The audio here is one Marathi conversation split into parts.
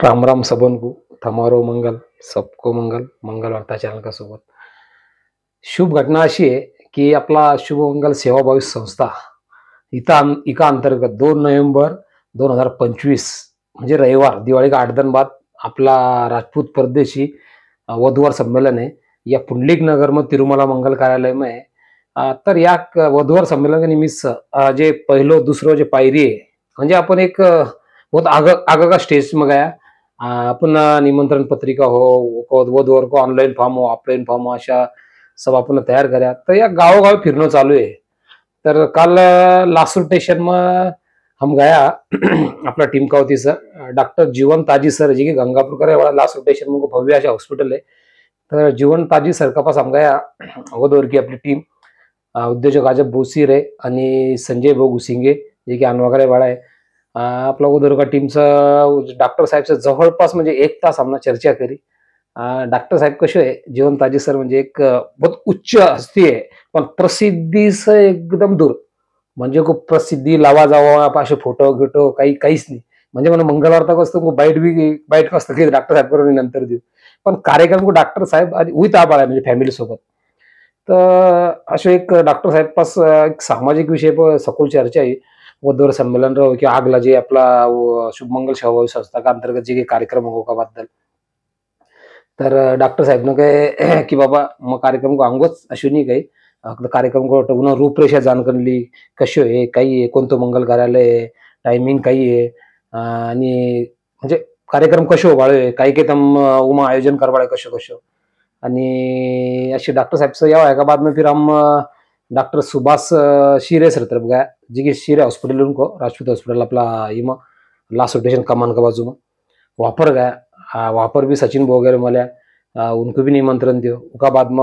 राम राम सबन को थमारो मंगल सबको मंगल मंगल वार्ता चॅनल का सोबत शुभ घटना अशी आहे की आपला शुभमंगल सेवाभावी संस्था इका अंतर्गत 2 नोव्हेंबर 2025 म्हणजे रविवार दिवाळी का 8 दिन बाद आपला राजपूत परदेशी वधूवर संमेलन आहे या पुंडलिक नगर में तिरुमला मंगल कार्यालय में तर या वधूवर संमेलन के निमित्त जे पहिलो दुसरो जे पायरी आहे म्हणजे आपण एक बहुत आगे आगे का स्टेज में गया आपण निमंत्रण पत्रिका हो वधूवर को ऑनलाइन फॉर्म हो ऑफलाइन फॉर्म हो अशा सब आपण तयार करा तर या गावोगाव फिरणं चालू आहे तर काल लासूर स्टेशन में हम गया अपना टीम का होती सर डॉक्टर जीवन ताजी सर जी की गंगापुर का लासूर स्टेशन में भव्य अशा हॉस्पिटल है तर जीवन ताजी सर का पास हम गया वधूवर की अपनी टीम उद्योजक अजब बोसीर है आणि संजय भाऊ गुसिंगे जे की अनवाकडे वाडा आहे आपला वधूवर टीमचा डॉक्टर साहेबचं जवळपास म्हणजे 1 तास आम्हाला चर्चा करी डॉक्टर साहेब कसे आहे जीवन ताजी सर म्हणजे एक बहुत उच्च हस्ती आहे पण प्रसिद्धीचं एकदम दूर म्हणजे खूप प्रसिद्धी लावा जावा असे फोटो गिटो काहीच नाही म्हणजे मला मंगळवार तक असतो बाईट असतं की डॉक्टर साहेब करून नंतर देऊ पण कार्यक्रम को डॉक्टर साहेब विथ आबाळ म्हणजे फॅमिली सोबत तर असे एक डॉक्टर साहेब पास एक सामाजिक विषय पर सखोल चर्चा आहे वधूवर सम्मेलन रहो कि आगला जे आपला शुभमंगल सेवाभावी संस्था का अंतर्गत जे कार्यक्रम हो का बद्दल तर डॉक्टर साहेब ने कहे कि बाबा मग कार्यक्रम को अंगोच अश्विनी काही कार्यक्रम को टगुना रूपरेषा जानकर ली कशो आहे काही आहे कोणतं मंगल कार्यालय आहे टायमिंग काही आहे आणि म्हणजे कार्यक्रम कशो बाळे काही काही तम उमा आयोजन करवाड़े कशो कशो आणि अशी डॉक्टर साहेब से या का बाद में फिर हम डॉक्टर सुभाष शीरे सर तरफ गया जी की शीरे हॉस्पिटल उनको राजपूत हॉस्पिटल अपना इमा लास्ट स्टेशन कमान के बाजू में वहाँ पर गया वहाँ पर भी सचिन वगैरह मिले उनको भी निमंत्रण दियो उसका बाद में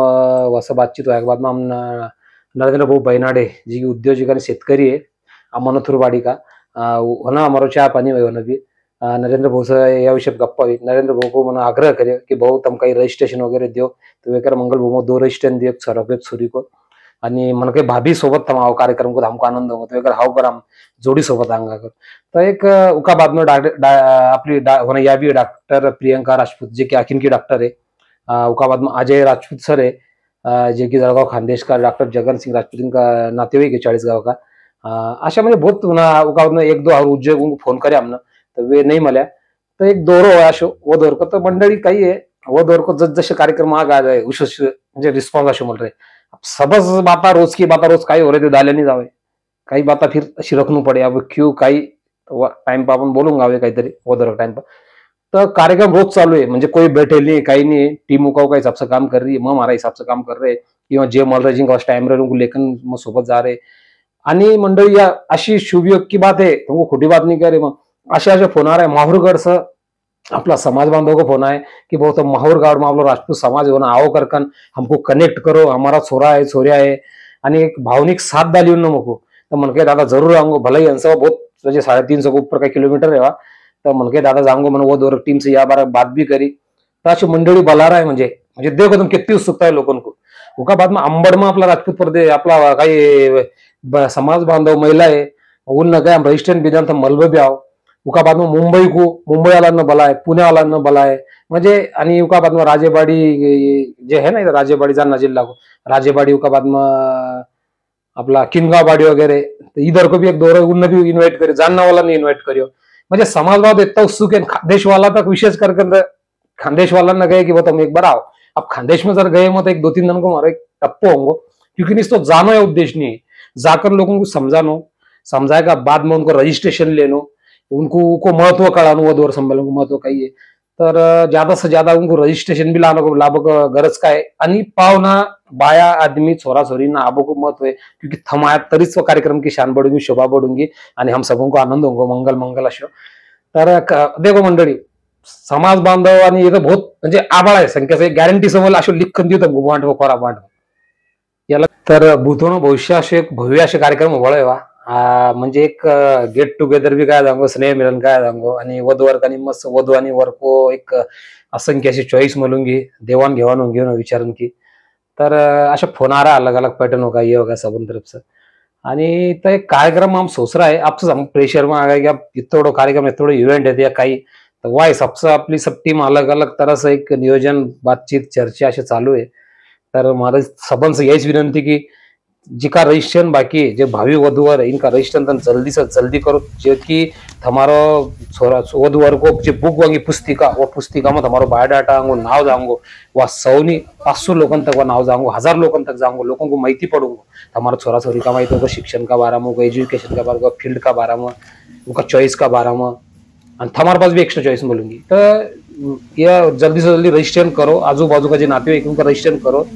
वैसा बातचीत हुआ के बाद में हम नरेंद्र भाऊ बैनाडे जी की उद्योजक आणि शेतकरी है अमनथुरवाड़ी का होना हमारो चाय पानी हुए होना भी नरेंद्र भाऊ से या विषय गप्पा हुई नरेंद्र भाऊ को मैंने आग्रह करे कि भाऊ तम काही रजिस्ट्रेशन वगैरह दियो तो वेकर मंगल भाऊ 2 रजिस्ट्रेशन दियो सर एक छुरी को आणि मन के भाभी सोबत थमा कार्यक्रम को हमको आनंद होगा तो एक हाव कर हम जोड़ी सोबत आंगा कर तो एक उका बाद में अपनी होना या भी डॉक्टर प्रियंका राजपूत जे की अखिन की डॉक्टर है उका बाद में अजय राजपूत सर है जे की जळगाव खानदेश का डॉक्टर जगन सिंह राजपूत का नातेवाईक है 40 गाँव का अशा म्हणजे बहुत उका बाद में 1-2 और उद्योग उनको फोन करे हमने तो वे नहीं मिले तो एक दोरो है अशो वो दोर को तो मंडली काही है वो दोर को जसे कार्यक्रम आग आ जाए उस म्हणजे रिस्पॉन्स अशो मिल रहे सबस बाता रोज की बाता रोज काही हो रहे थे डाले नहीं जावे काही बाता फिर अशी रखनू पड़े अब क्यों काही टाइम पर अपन बोलूंगा वे काहीतरी वधूवर टाइम पर तो कार्यक्रम रोज चालू है म्हणजे कोई बैठे नहीं काही नहीं टीम का हिसाब से काम कर रही है हमारा हिसाब से काम कर रहे किंवा जे मल रहे जिनका टाइम रहे उनको लेकिन मग सोबत जा रहे आणि मंडळी या अशी शुभयोग की बात है तुमको खोटी बात नहीं करे मग असे फोन आ रहे माहूरगढ़ से अपना समाज बांधव को फोन है कि बहुत माहौर गाँव में आप राजपूत समाज हो ना आओ करकन हमको कनेक्ट करो हमारा छोरा है छोरिया है आणि एक भावनिक साथ डाली उन मको तो मन के दादा जरूर आऊंगो भले ही अंसा बहुत 350 के ऊपर का किलोमीटर है तो मन के दादा जाऊंगो मन वो 2 टीम से या बार बात भी करी तो अशी मंडळी बला रहा है म्हणजे देखो तुम कितनी उत्सुकता है लोगों को उका बाद में अंबड़ में अपना राजपूत प्रदेश अपना काही समाज बांधव महिला है उन गए रजिस्ट्रेशन विधान तो मलबे भी आओ उका बाद में मुंबई वाला बलाय पुणे वाला बलाय म्हणजे आणि उका बाद में राजेबाड़ी जे है ना इधर राजेबाड़ी जालना जिला को राजेबाड़ी उका बाद में अपना किनगावाड़ी वगैरह तो इधर को भी एक दौरे उन भी इन्वाइट करे जानना वाला ने इन्वाइट करियो म्हणजे समाजवाद इतना उत्सुक है खानदेश वाला तक विशेष करके खानदेश वाला न गए कि वो तुम एक बार आओ अब खानदेश में जर गए मत 1-2-3 दिन को मारो एक टप्पो होंगे क्योंकि इसको जानो है उद्देश्य नहीं है जाकर लोगों को समझाएगा बाद में उनको रजिस्ट्रेशन लेनो उनको महत्व कळानो वधूवर सम्मेलन को महत्व काही है तर ज्यादा से ज्यादा उनको रजिस्ट्रेशन भी लाने को लाभो गरज का है आणि पावना बाया आदमी छोरा छोरी ना आबो को महत्व है क्योंकि थमाया तरीच कार्यक्रम की शान बढ़ूंगी शोभा बढ़ूंगी आणि हम सबों को आनंद होंगे मंगल मंगल अशो तर देखो मंडळी समाज बांधव आणि इथं बहुत म्हणजे आबाळ आहे संख्याचे गॅरंटी समोर अशो लिखन देऊ तुमको वांट कोरा वांट याला तर भूतोनो भविष्य असे एक भव्य असे कार्यक्रम होळे वा म्हणजे एक गेट टुगेदर भी काय सांगो स्नेह मिलन काय सांगो आणि वधूवर आणि मस्त वधू आणि वर को एक असंख्य अशी चॉईस मिलूंगी देवान घेवान होंगी विचारून की तर अशा फोन आ रहा अलग अलग पैटर्न होगा ये होगा सबन तरफ से आणि तो एक कार्यक्रम हम सोच रहा है आपसे हम प्रेशर में आ गए कि अब इतोड़ो कार्यक्रम इतोड़ो इवेंट है या काही तो वाय सबसे अपनी सब टीम अलग अलग तरह से एक नियोजन बातचीत चर्चा असे चालू आहे. तर मला सबन से यहीच विनंती की जिका रजिस्ट्रेशन बाकी है, जो भावी वधूवर है इनका रजिस्ट्रेशन जल्दी से जल्दी करो, जो कि हमारो छोरा वधूवर को जो बुक वांगी पुस्तिका वो पुस्तिका में हमारो बायोडाटा आंगो नाव जाऊंगो वह 100 लोगों तक वह नाव जाऊंगो 1000 लोगों तक जाऊंगो लोगों को माहिती पड़ूंगो हमारा छोरा छोरी का माहिती होगा शिक्षण का बारे में एजुकेशन का बारे में फील्ड का बारे में उनका चॉइस का बारे में और हमारे पास भी एक्स्ट्रा चॉइस मिलूंगी तो यह जल्दी से जल्दी रजिस्ट्रेशन करो आजू बाजू का जो नाते उनका रजिस्ट्रेशन करो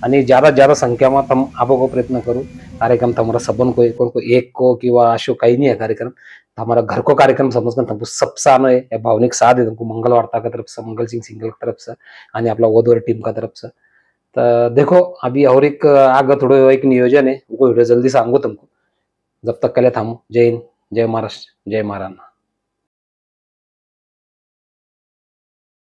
आणि ज्यादा संख्या में हम आपको प्रयत्न करूँ कार्यक्रम हमारा सबन को एक को कि अशो कहीं नहीं है कार्यक्रम हमारा घर को कार्यक्रम समझकर तुमको सबसे आना है भावनिक साथ है तुमको मंगल वार्ता का तरफ से मंगल सिंह सिंगल की तरफ से आणि आपला वधूवर टीम का तरफ से तो देखो अभी और एक आगे थोड़ा एक नियोजन है वो वीडियो जल्दी से आऊंगा तुमको जब तक के लिए थामो जय हिंद जय महाराष्ट्र जय महाराणा।